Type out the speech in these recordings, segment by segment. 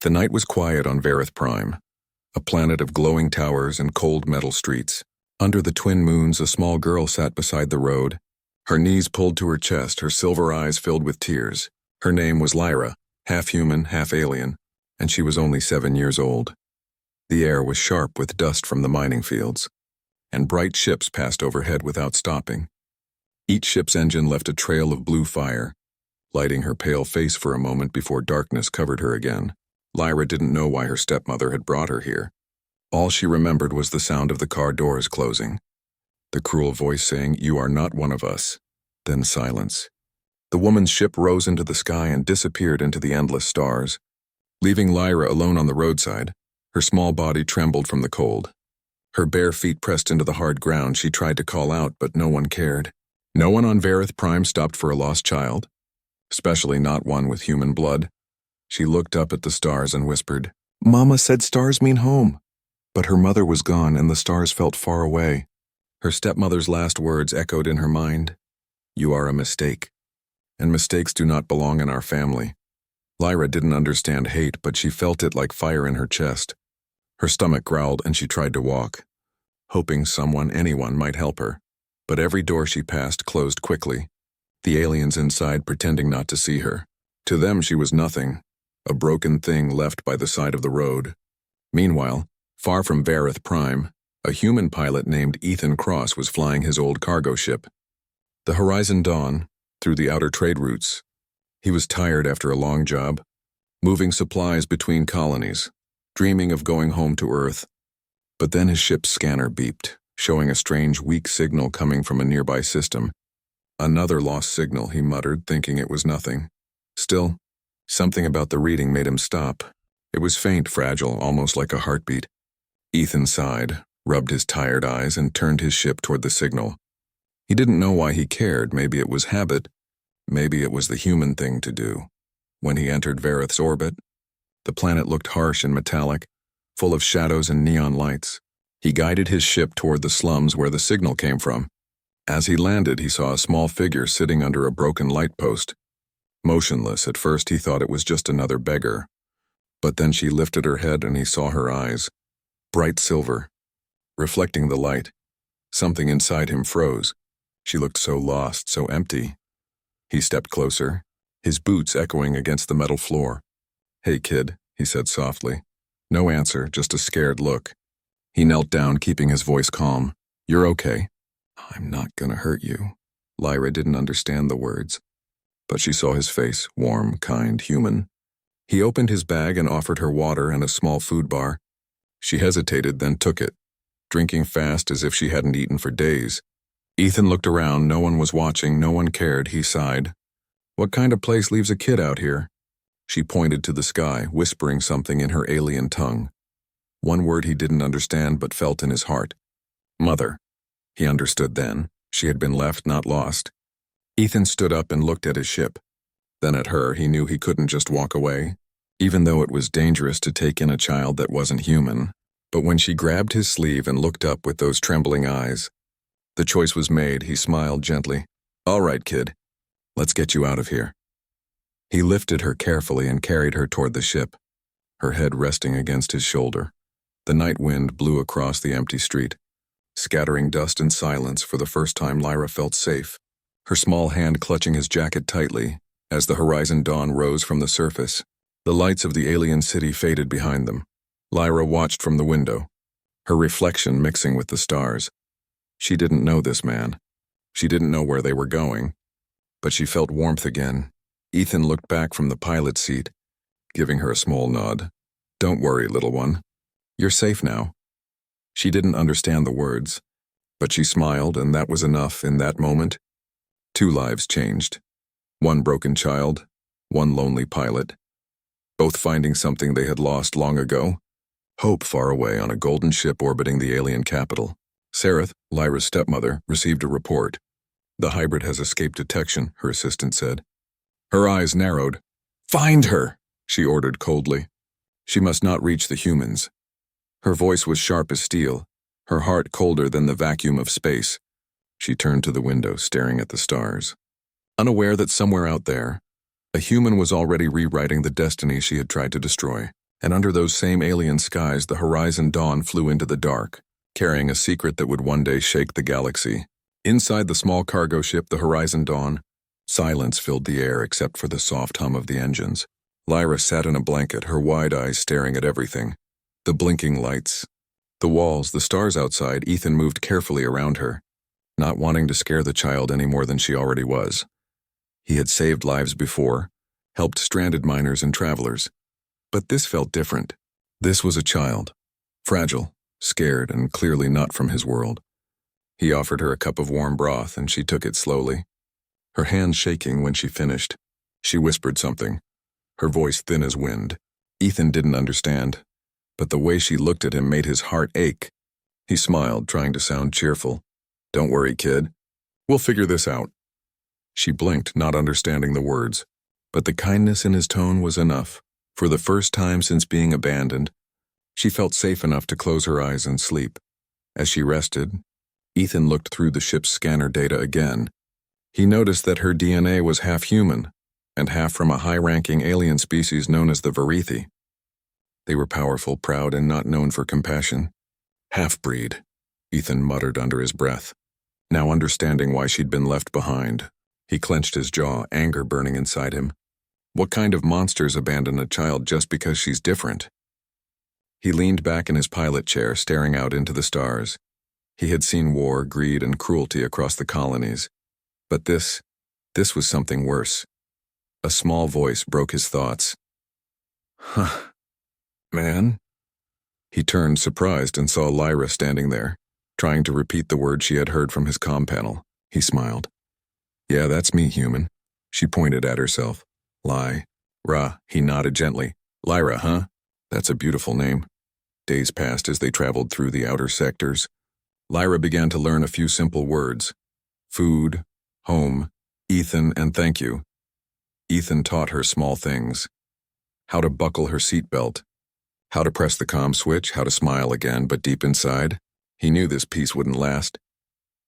The night was quiet on Vareth Prime, a planet of glowing towers and cold metal streets. Under the twin moons, a small girl sat beside the road, her knees pulled to her chest, her silver eyes filled with tears. Her name was Lyra, half human, half alien, and she was only 7 years old. The air was sharp with dust from the mining fields, and bright ships passed overhead without stopping. Each ship's engine left a trail of blue fire, lighting her pale face for a moment before darkness covered her again. Lyra didn't know why her stepmother had brought her here. All she remembered was the sound of the car doors closing, the cruel voice saying, "You are not one of us," then silence. The woman's ship rose into the sky and disappeared into the endless stars, leaving Lyra alone on the roadside. Her small body trembled from the cold. Her bare feet pressed into the hard ground. She tried to call out, but no one cared. No one on Vareth Prime stopped for a lost child, especially not one with human blood. She looked up at the stars and whispered, "Mama said stars mean home." But her mother was gone and the stars felt far away. Her stepmother's last words echoed in her mind, "You are a mistake, and mistakes do not belong in our family." Lyra didn't understand hate, but she felt it like fire in her chest. Her stomach growled and she tried to walk, hoping anyone might help her. But every door she passed closed quickly, the aliens inside pretending not to see her. To them she was nothing, a broken thing left by the side of the road. Meanwhile, far from Vareth Prime, a human pilot named Ethan Cross was flying his old cargo ship. The horizon dawned through the outer trade routes. He was tired after a long job, moving supplies between colonies, dreaming of going home to Earth. But then his ship's scanner beeped, showing a strange weak signal coming from a nearby system. "Another lost signal," he muttered, thinking it was nothing. Still, something about the reading made him stop. It was faint, fragile, almost like a heartbeat. Ethan sighed, rubbed his tired eyes, and turned his ship toward the signal. He didn't know why he cared. Maybe it was habit. Maybe it was the human thing to do. When he entered Vareth's orbit, the planet looked harsh and metallic, full of shadows and neon lights. He guided his ship toward the slums where the signal came from. As he landed, he saw a small figure sitting under a broken light post. Motionless, at first he thought it was just another beggar. But then she lifted her head and he saw her eyes, bright silver, reflecting the light. Something inside him froze. She looked so lost, so empty. He stepped closer, his boots echoing against the metal floor. "Hey, kid," he said softly. No answer, just a scared look. He knelt down, keeping his voice calm. "You're okay." "I'm not gonna hurt you." Lyra didn't understand the words, but she saw his face, warm, kind, human. He opened his bag and offered her water and a small food bar. She hesitated, then took it, drinking fast as if she hadn't eaten for days. Ethan looked around. No one was watching, no one cared. He sighed. "What kind of place leaves a kid out here?" She pointed to the sky, whispering something in her alien tongue. One word he didn't understand but felt in his heart. Mother. He understood then. She had been left, not lost. Ethan stood up and looked at his ship. Then at her. He knew he couldn't just walk away, even though it was dangerous to take in a child that wasn't human. But when she grabbed his sleeve and looked up with those trembling eyes, the choice was made. He smiled gently. "All right, kid. Let's get you out of here." He lifted her carefully and carried her toward the ship, her head resting against his shoulder. The night wind blew across the empty street, scattering dust and silence. For the first time, Lyra felt safe, her small hand clutching his jacket tightly. As the horizon dawn rose from the surface, the lights of the alien city faded behind them. Lyra watched from the window, her reflection mixing with the stars. She didn't know this man. She didn't know where they were going, but she felt warmth again. Ethan looked back from the pilot's seat, giving her a small nod. "Don't worry, little one. You're safe now." She didn't understand the words, but she smiled, and that was enough. In that moment, 2 lives changed. One broken child, one lonely pilot, both finding something they had lost long ago, hope far away on a golden ship orbiting the alien capital. Sareth, Lyra's stepmother, received a report. "The hybrid has escaped detection," her assistant said. Her eyes narrowed. "Find her," she ordered coldly. She must not reach the humans. Her voice was sharp as steel, her heart colder than the vacuum of space. She turned to the window, staring at the stars, unaware that somewhere out there, a human was already rewriting the destiny she had tried to destroy. And under those same alien skies, the Horizon Dawn flew into the dark, carrying a secret that would one day shake the galaxy. Inside the small cargo ship, the Horizon Dawn, silence filled the air except for the soft hum of the engines. Lyra sat in a blanket, her wide eyes staring at everything. The blinking lights, the walls, the stars outside. Ethan moved carefully around her, not wanting to scare the child any more than she already was. He had saved lives before, helped stranded miners and travelers. But this felt different. This was a child, fragile, scared, and clearly not from his world. He offered her a cup of warm broth, and she took it slowly, her hands shaking when she finished. She whispered something, her voice thin as wind. Ethan didn't understand, but the way she looked at him made his heart ache. He smiled, trying to sound cheerful. "Don't worry, kid. We'll figure this out." She blinked, not understanding the words, but the kindness in his tone was enough. For the first time since being abandoned, she felt safe enough to close her eyes and sleep. As she rested, Ethan looked through the ship's scanner data again. He noticed that her DNA was half human and half from a high-ranking alien species known as the Verithi. They were powerful, proud, and not known for compassion. "Half-breed," Ethan muttered under his breath, now understanding why she'd been left behind. He clenched his jaw, anger burning inside him. What kind of monsters abandon a child just because she's different? He leaned back in his pilot chair, staring out into the stars. He had seen war, greed, and cruelty across the colonies. But this was something worse. A small voice broke his thoughts. "Huh, man?" He turned, surprised, and saw Lyra standing there, trying to repeat the word she had heard from his comm panel. He smiled. "Yeah, that's me, human." She pointed at herself. "Lyra," he nodded gently. "Lyra, huh? That's a beautiful name." Days passed as they traveled through the outer sectors. Lyra began to learn a few simple words. Food, home, Ethan, and thank you. Ethan taught her small things. How to buckle her seatbelt. How to press the comm switch, how to smile again, but deep inside, he knew this peace wouldn't last.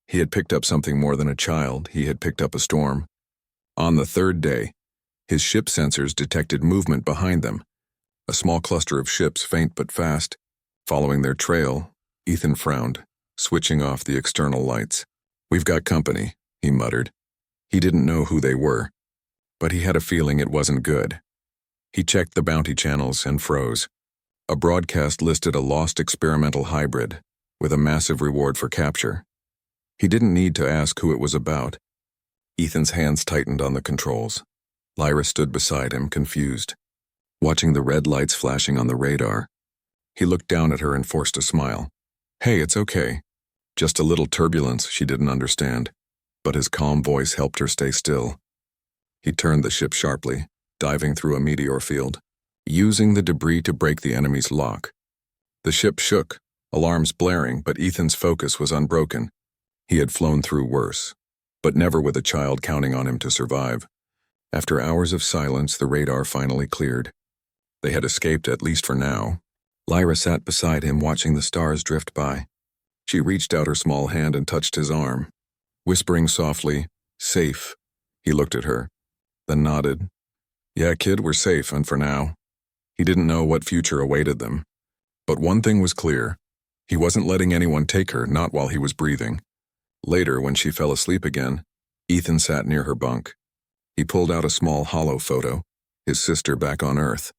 He had picked up something more than a child. He had picked up a storm. On the third day, his ship sensors detected movement behind them. A small cluster of ships, faint but fast. Following their trail, Ethan frowned, switching off the external lights. "We've got company," he muttered. He didn't know who they were, but he had a feeling it wasn't good. He checked the bounty channels and froze. A broadcast listed a lost experimental hybrid, with a massive reward for capture. He didn't need to ask who it was about. Ethan's hands tightened on the controls. Lyra stood beside him, confused, watching the red lights flashing on the radar. He looked down at her and forced a smile. "Hey, it's okay. Just a little turbulence," she didn't understand, but his calm voice helped her stay still. He turned the ship sharply, diving through a meteor field, using the debris to break the enemy's lock. The ship shook, alarms blaring, but Ethan's focus was unbroken. He had flown through worse, but never with a child counting on him to survive. After hours of silence, the radar finally cleared. They had escaped, at least for now. Lyra sat beside him, watching the stars drift by. She reached out her small hand and touched his arm. Whispering softly, "Safe." He looked at her, then nodded. "Yeah, kid, we're safe, and for now." He didn't know what future awaited them. But one thing was clear. He wasn't letting anyone take her, not while he was breathing. Later, when she fell asleep again, Ethan sat near her bunk. He pulled out a small hollow photo, his sister back on Earth.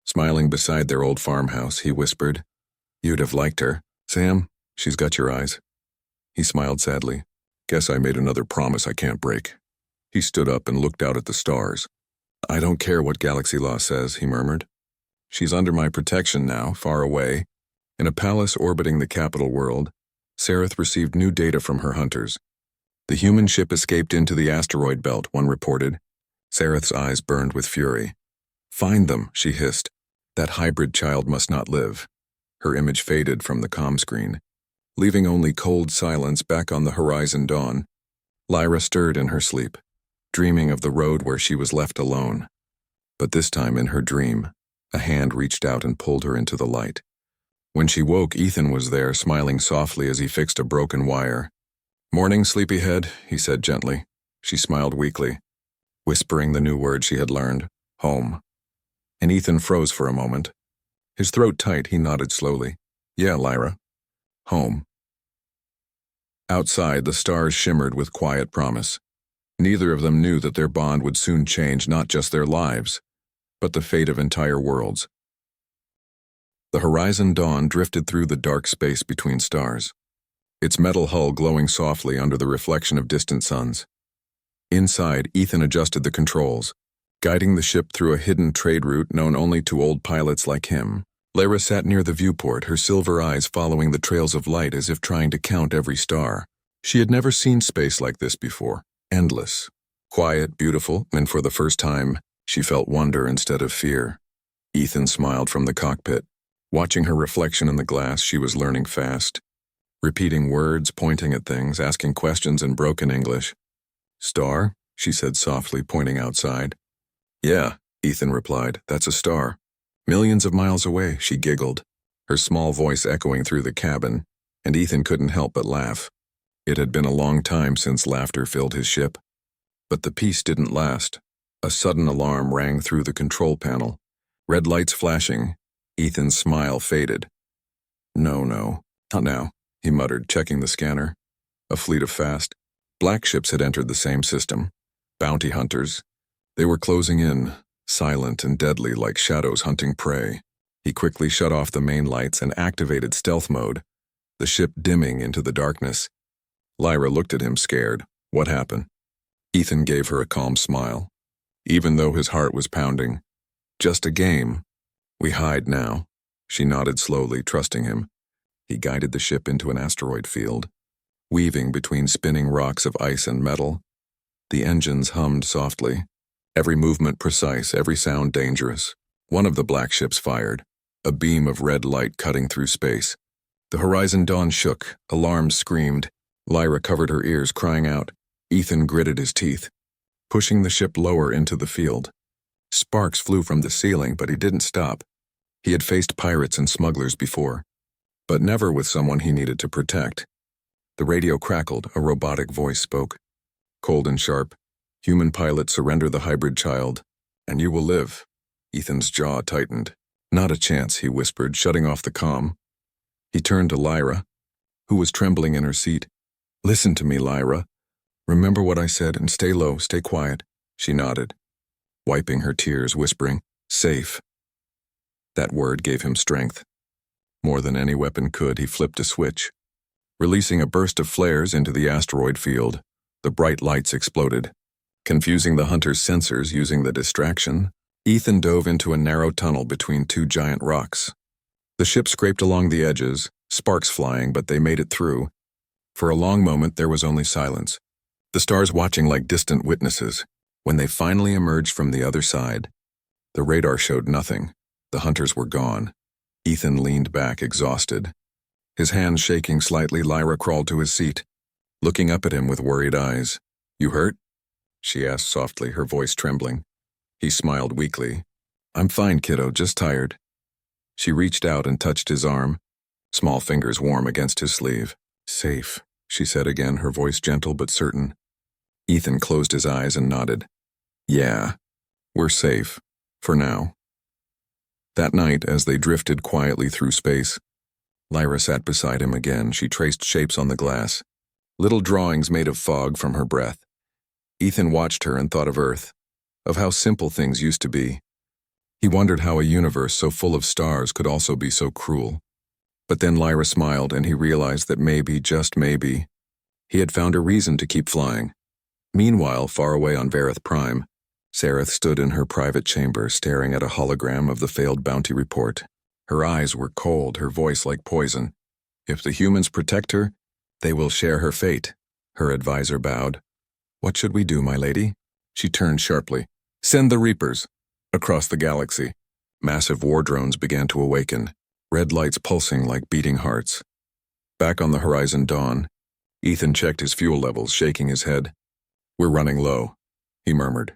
Smiling beside their old farmhouse, he whispered, "You'd have liked her. Sam, she's got your eyes." He smiled sadly. "Guess I made another promise I can't break." He stood up and looked out at the stars. "I don't care what galaxy law says," he murmured. "She's under my protection now, far away." In a palace orbiting the capital world, Sareth received new data from her hunters. The human ship escaped into the asteroid belt, one reported. Sareth's eyes burned with fury. "Find them," she hissed. "That hybrid child must not live." Her image faded from the comm screen, leaving only cold silence back on the Horizon Dawn. Lyra stirred in her sleep, dreaming of the road where she was left alone. But this time in her dream, a hand reached out and pulled her into the light. When she woke, Ethan was there, smiling softly as he fixed a broken wire. "Morning, sleepyhead," he said gently. She smiled weakly, whispering the new word she had learned, home. And Ethan froze for a moment. His throat tight, he nodded slowly. Yeah, Lyra. Home. Outside, the stars shimmered with quiet promise. Neither of them knew that their bond would soon change not just their lives, but the fate of entire worlds. The horizon dawn drifted through the dark space between stars, its metal hull glowing softly under the reflection of distant suns. Inside, Ethan adjusted the controls, guiding the ship through a hidden trade route known only to old pilots like him. Lyra sat near the viewport, her silver eyes following the trails of light as if trying to count every star. She had never seen space like this before. Endless, quiet, beautiful, and for the first time, she felt wonder instead of fear. Ethan smiled from the cockpit. Watching her reflection in the glass, she was learning fast. Repeating words, pointing at things, asking questions in broken English. Star? She said softly, pointing outside. Yeah, Ethan replied, that's a star. Millions of miles away, she giggled, her small voice echoing through the cabin, and Ethan couldn't help but laugh. It had been a long time since laughter filled his ship. But the peace didn't last. A sudden alarm rang through the control panel. Red lights flashing. Ethan's smile faded. No, not now, he muttered, checking the scanner. A fleet of fast, black ships had entered the same system. Bounty hunters. They were closing in, silent and deadly like shadows hunting prey. He quickly shut off the main lights and activated stealth mode, the ship dimming into the darkness. Lyra looked at him scared. What happened? Ethan gave her a calm smile, even though his heart was pounding. Just a game. We hide now. She nodded slowly, trusting him. He guided the ship into an asteroid field, weaving between spinning rocks of ice and metal. The engines hummed softly, every movement precise, every sound dangerous. One of the black ships fired, a beam of red light cutting through space. The horizon dawn shook, alarms screamed. Lyra covered her ears, crying out. Ethan gritted his teeth, pushing the ship lower into the field. Sparks flew from the ceiling, but he didn't stop. He had faced pirates and smugglers before, but never with someone he needed to protect. The radio crackled, a robotic voice spoke. Cold and sharp, human pilot, surrender the hybrid child, and you will live. Ethan's jaw tightened. Not a chance, he whispered, shutting off the comm. He turned to Lyra, who was trembling in her seat. Listen to me, Lyra. Remember what I said and stay low, stay quiet. She nodded, wiping her tears, whispering, safe. That word gave him strength. More than any weapon could, he flipped a switch. Releasing a burst of flares into the asteroid field, the bright lights exploded. Confusing the hunter's sensors using the distraction, Ethan dove into a narrow tunnel between two giant rocks. The ship scraped along the edges, sparks flying, but they made it through. For a long moment, there was only silence, the stars watching like distant witnesses. When they finally emerged from the other side, the radar showed nothing. The hunters were gone. Ethan leaned back, exhausted. His hands shaking slightly, Lyra crawled to his seat, looking up at him with worried eyes. You hurt? She asked softly, her voice trembling. He smiled weakly. I'm fine, kiddo, just tired. She reached out and touched his arm, small fingers warm against his sleeve. Safe, she said again, her voice gentle but certain. Ethan closed his eyes and nodded. Yeah, we're safe, for now. That night, as they drifted quietly through space, Lyra sat beside him again. She traced shapes on the glass, little drawings made of fog from her breath. Ethan watched her and thought of Earth, of how simple things used to be. He wondered how a universe so full of stars could also be so cruel. But then Lyra smiled and he realized that maybe, just maybe, he had found a reason to keep flying. Meanwhile, far away on Vareth Prime, Sareth stood in her private chamber staring at a hologram of the failed bounty report. Her eyes were cold, her voice like poison. If the humans protect her, they will share her fate. Her advisor bowed. What should we do, my lady? She turned sharply. Send the Reapers. Across the galaxy, massive war drones began to awaken, red lights pulsing like beating hearts. Back on the horizon dawn, Ethan checked his fuel levels, shaking his head. We're running low, he murmured.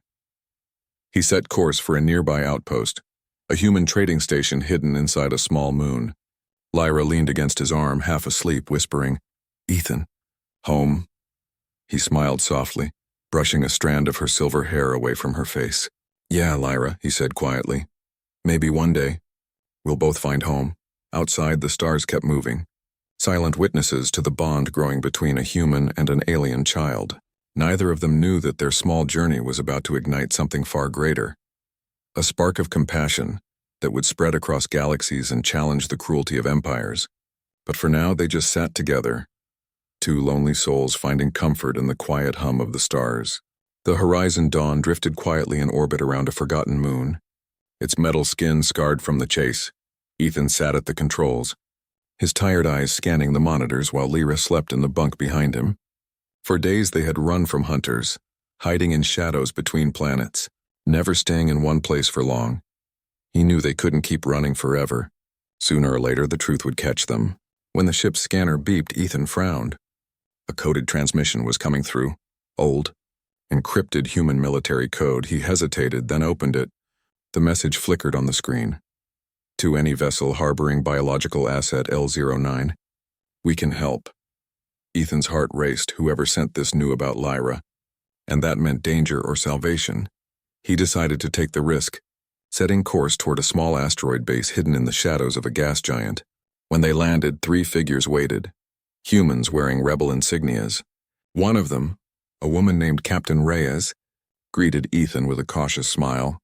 He set course for a nearby outpost, a human trading station hidden inside a small moon. Lyra leaned against his arm, half asleep, whispering, Ethan, home. He smiled softly, brushing a strand of her silver hair away from her face. Yeah, Lyra, he said quietly. Maybe one day. We'll both find home. Outside, the stars kept moving, silent witnesses to the bond growing between a human and an alien child. Neither of them knew that their small journey was about to ignite something far greater. A spark of compassion that would spread across galaxies and challenge the cruelty of empires. But for now, they just sat together, two lonely souls finding comfort in the quiet hum of the stars. The horizon dawn drifted quietly in orbit around a forgotten moon, its metal skin scarred from the chase. Ethan sat at the controls, his tired eyes scanning the monitors while Lyra slept in the bunk behind him. For days they had run from hunters, hiding in shadows between planets, never staying in one place for long. He knew they couldn't keep running forever. Sooner or later, the truth would catch them. When the ship's scanner beeped, Ethan frowned. A coded transmission was coming through. Old, encrypted human military code. He hesitated, then opened it. The message flickered on the screen. To any vessel harboring biological asset L09, we can help. Ethan's heart raced. Whoever sent this knew about Lyra, and that meant danger or salvation. He decided to take the risk, setting course toward a small asteroid base hidden in the shadows of a gas giant. When they landed, 3 figures waited, humans wearing rebel insignias. One of them, a woman named Captain Reyes, greeted Ethan with a cautious smile.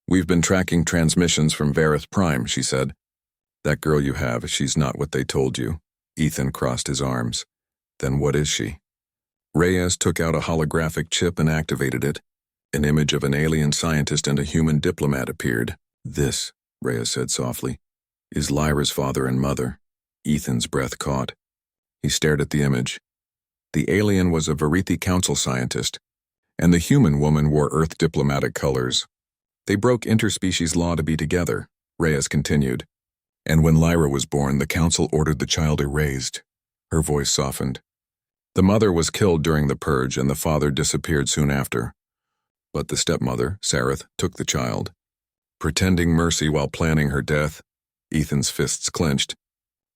"We've been tracking transmissions from Verith Prime," she said. "That girl you have, she's not what they told you." Ethan crossed his arms. "Then what is she?" Reyes took out a holographic chip and activated it. An image of an alien scientist and a human diplomat appeared. "This," Reyes said softly, "is Lyra's father and mother." Ethan's breath caught. He stared at the image. The alien was a Verithi Council scientist, and the human woman wore Earth diplomatic colors. They broke interspecies law to be together, Reyes continued. And when Lyra was born, the Council ordered the child erased. Her voice softened. The mother was killed during the purge, and the father disappeared soon after. But the stepmother, Sareth, took the child. Pretending mercy while planning her death, Ethan's fists clenched.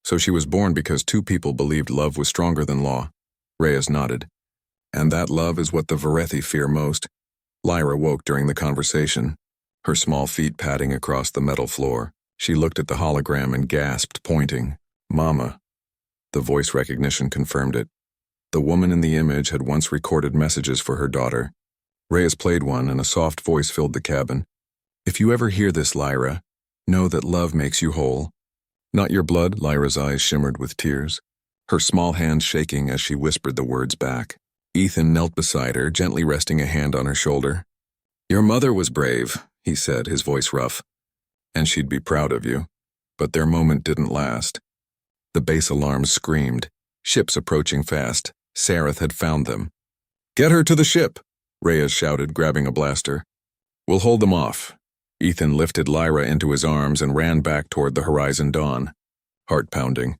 So she was born because 2 people believed love was stronger than law. Reyes nodded. And that love is what the Verithi fear most. Lyra woke during the conversation, her small feet padding across the metal floor. She looked at the hologram and gasped, pointing. "Mama." The voice recognition confirmed it. The woman in the image had once recorded messages for her daughter. Reyes played one, and a soft voice filled the cabin. "If you ever hear this, Lyra, know that love makes you whole." "Not your blood," Lyra's eyes shimmered with tears, her small hands shaking as she whispered the words back. Ethan knelt beside her, gently resting a hand on her shoulder. "Your mother was brave," he said, his voice rough, "and she'd be proud of you." But their moment didn't last. The base alarms screamed. Ships approaching fast. Sareth had found them. "Get her to the ship!" Reyes shouted, grabbing a blaster. "We'll hold them off." Ethan lifted Lyra into his arms and ran back toward the horizon dawn. Heart pounding.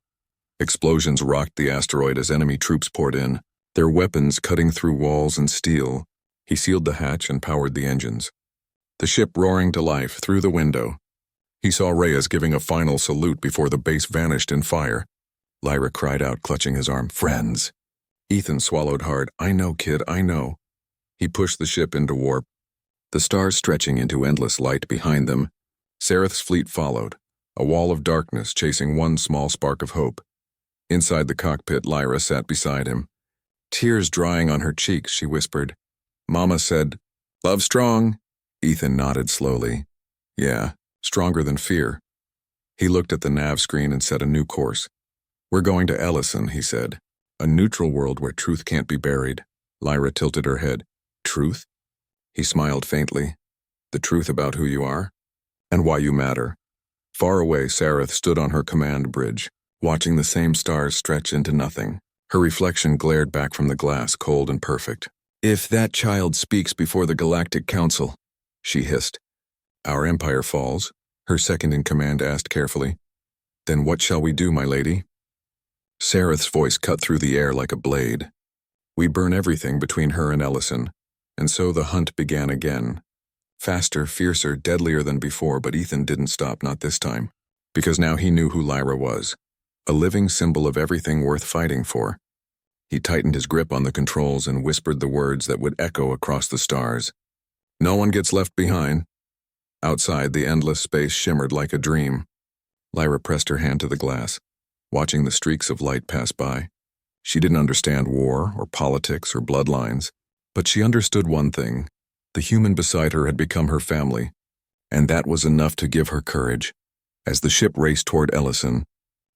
Explosions rocked the asteroid as enemy troops poured in, their weapons cutting through walls and steel. He sealed the hatch and powered the engines. The ship roaring to life through the window. He saw Reyes giving a final salute before the base vanished in fire. Lyra cried out, clutching his arm, "Friends!" Ethan swallowed hard. "I know, kid, I know." He pushed the ship into warp, the stars stretching into endless light behind them. Sareth's fleet followed, a wall of darkness chasing one small spark of hope. Inside the cockpit, Lyra sat beside him. Tears drying on her cheeks, she whispered. "Mama said, 'Love strong.'" Ethan nodded slowly. "Yeah, stronger than fear." He looked at the nav screen and set a new course. "We're going to Ellison," he said. "A neutral world where truth can't be buried." Lyra tilted her head. "Truth?" He smiled faintly. "The truth about who you are and why you matter." Far away, Sareth stood on her command bridge, watching the same stars stretch into nothing. Her reflection glared back from the glass, cold and perfect. "If that child speaks before the Galactic Council," she hissed. "Our empire falls," her second-in-command asked carefully. "Then what shall we do, my lady?" Sareth's voice cut through the air like a blade. "We burn everything between her and Ellison." And so the hunt began again. Faster, fiercer, deadlier than before, but Ethan didn't stop, not this time. Because now he knew who Lyra was. A living symbol of everything worth fighting for. He tightened his grip on the controls and whispered the words that would echo across the stars. "No one gets left behind." Outside, the endless space shimmered like a dream. Lyra pressed her hand to the glass, watching the streaks of light pass by. She didn't understand war or politics or bloodlines, but she understood one thing. The human beside her had become her family, and that was enough to give her courage. As the ship raced toward Ellison,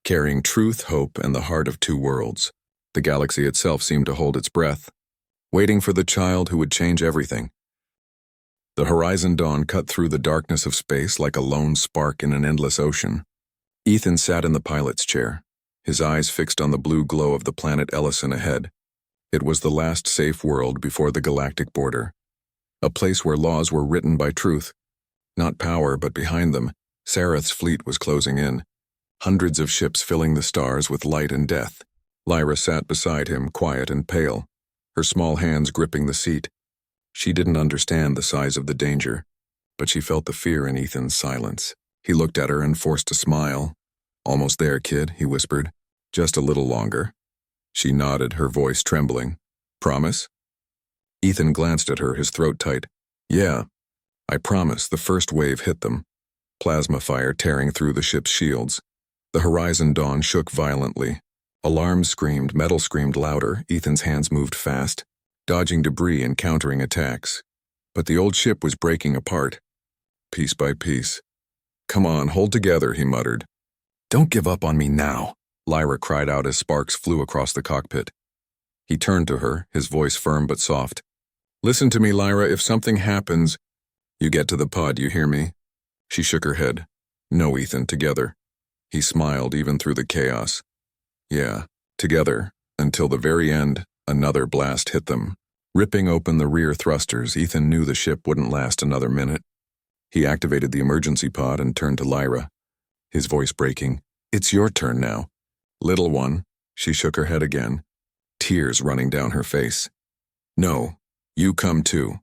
carrying truth, hope, and the heart of two worlds, the galaxy itself seemed to hold its breath, waiting for the child who would change everything. The horizon dawn cut through the darkness of space like a lone spark in an endless ocean. Ethan sat in the pilot's chair, his eyes fixed on the blue glow of the planet Ellison ahead. It was the last safe world before the galactic border, a place where laws were written by truth, not power, but behind them, Sareth's fleet was closing in, hundreds of ships filling the stars with light and death. Lyra sat beside him, quiet and pale, her small hands gripping the seat. She didn't understand the size of the danger, but she felt the fear in Ethan's silence. He looked at her and forced a smile. "Almost there, kid," he whispered. "Just a little longer." She nodded, her voice trembling. "Promise?" Ethan glanced at her, his throat tight. "Yeah, I promise." The first wave hit them, plasma fire tearing through the ship's shields. The horizon dawn shook violently. Alarms screamed, metal screamed louder. Ethan's hands moved fast, dodging debris and countering attacks. But the old ship was breaking apart, piece by piece. "Come on, hold together," he muttered. "Don't give up on me now," Lyra cried out as sparks flew across the cockpit. He turned to her, his voice firm but soft. "Listen to me, Lyra, if something happens, you get to the pod, you hear me?" She shook her head. "No, Ethan, together." He smiled even through the chaos. "Yeah, together," until the very end, another blast hit them. Ripping open the rear thrusters, Ethan knew the ship wouldn't last another minute. He activated the emergency pod and turned to Lyra, his voice breaking. "It's your turn now." "Little one," she shook her head again, tears running down her face. "No, you come too."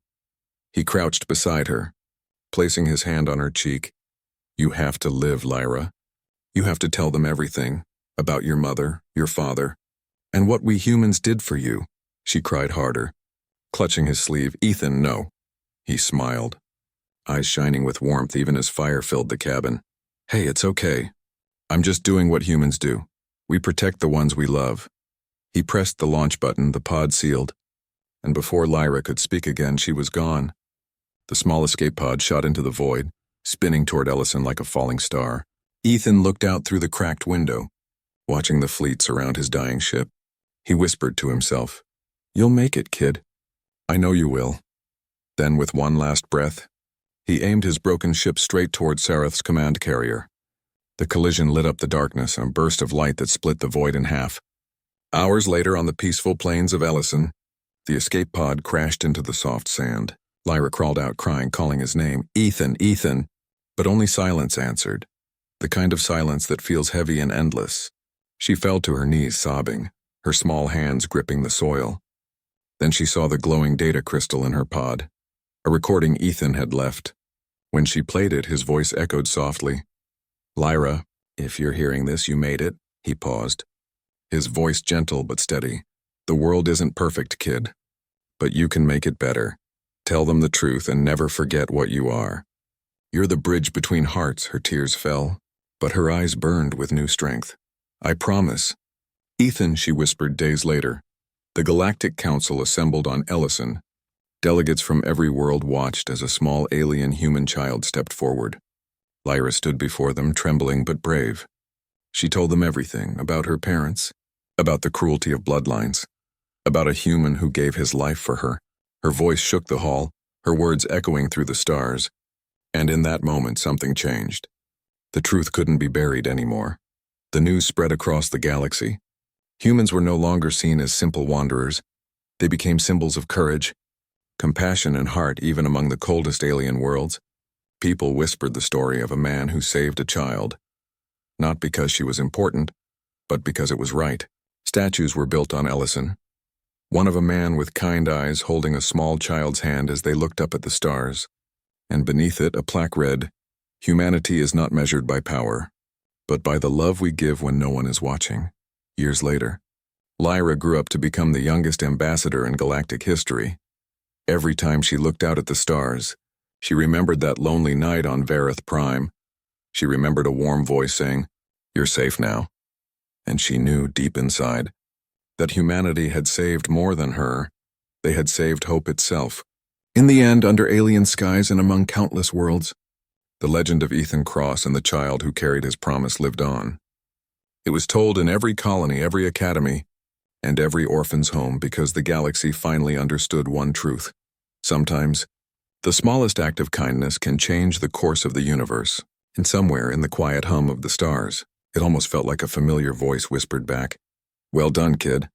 He crouched beside her, placing his hand on her cheek. "You have to live, Lyra. You have to tell them everything, about your mother, your father, and what we humans did for you." She cried harder, clutching his sleeve. "Ethan, no." He smiled, eyes shining with warmth even as fire filled the cabin. "Hey, it's okay. I'm just doing what humans do. We protect the ones we love." He pressed the launch button, the pod sealed, and before Lyra could speak again, she was gone. The small escape pod shot into the void, spinning toward Ellison like a falling star. Ethan looked out through the cracked window, watching the fleet surround his dying ship. He whispered to himself, "You'll make it, kid. I know you will." Then, with one last breath, he aimed his broken ship straight toward Sareth's command carrier. The collision lit up the darkness, a burst of light that split the void in half. Hours later, on the peaceful plains of Ellison, the escape pod crashed into the soft sand. Lyra crawled out crying, calling his name, "Ethan, Ethan!" But only silence answered, the kind of silence that feels heavy and endless. She fell to her knees sobbing, her small hands gripping the soil. Then she saw the glowing data crystal in her pod, a recording Ethan had left. When she played it, his voice echoed softly. "Lyra, if you're hearing this, you made it." He paused, his voice gentle but steady. "The world isn't perfect, kid, but you can make it better. Tell them the truth and never forget what you are." "You're the bridge between hearts." Her tears fell, but her eyes burned with new strength. "I promise." "Ethan," she whispered days later. The Galactic Council assembled on Ellison. Delegates from every world watched as a small alien human child stepped forward. Lyra stood before them, trembling but brave. She told them everything, about her parents, about the cruelty of bloodlines, about a human who gave his life for her. Her voice shook the hall, her words echoing through the stars. And in that moment, something changed. The truth couldn't be buried anymore. The news spread across the galaxy. Humans were no longer seen as simple wanderers. They became symbols of courage, compassion, and heart even among the coldest alien worlds. People whispered the story of a man who saved a child, not because she was important, but because it was right. Statues were built on Ellison, one of a man with kind eyes holding a small child's hand as they looked up at the stars, and beneath it a plaque read, "Humanity is not measured by power, but by the love we give when no one is watching." Years later, Lyra grew up to become the youngest ambassador in galactic history. Every time she looked out at the stars, she remembered that lonely night on Vareth Prime, She remembered a warm voice saying, "You're safe now." And she knew deep inside that humanity had saved more than her. They had saved hope itself. In the end, under alien skies and among countless worlds, the legend of Ethan Cross and the child who carried his promise lived on. It was told in every colony, every academy, and every orphan's home because the galaxy finally understood one truth. Sometimes, the smallest act of kindness can change the course of the universe. And somewhere in the quiet hum of the stars, it almost felt like a familiar voice whispered back, "Well done, kid."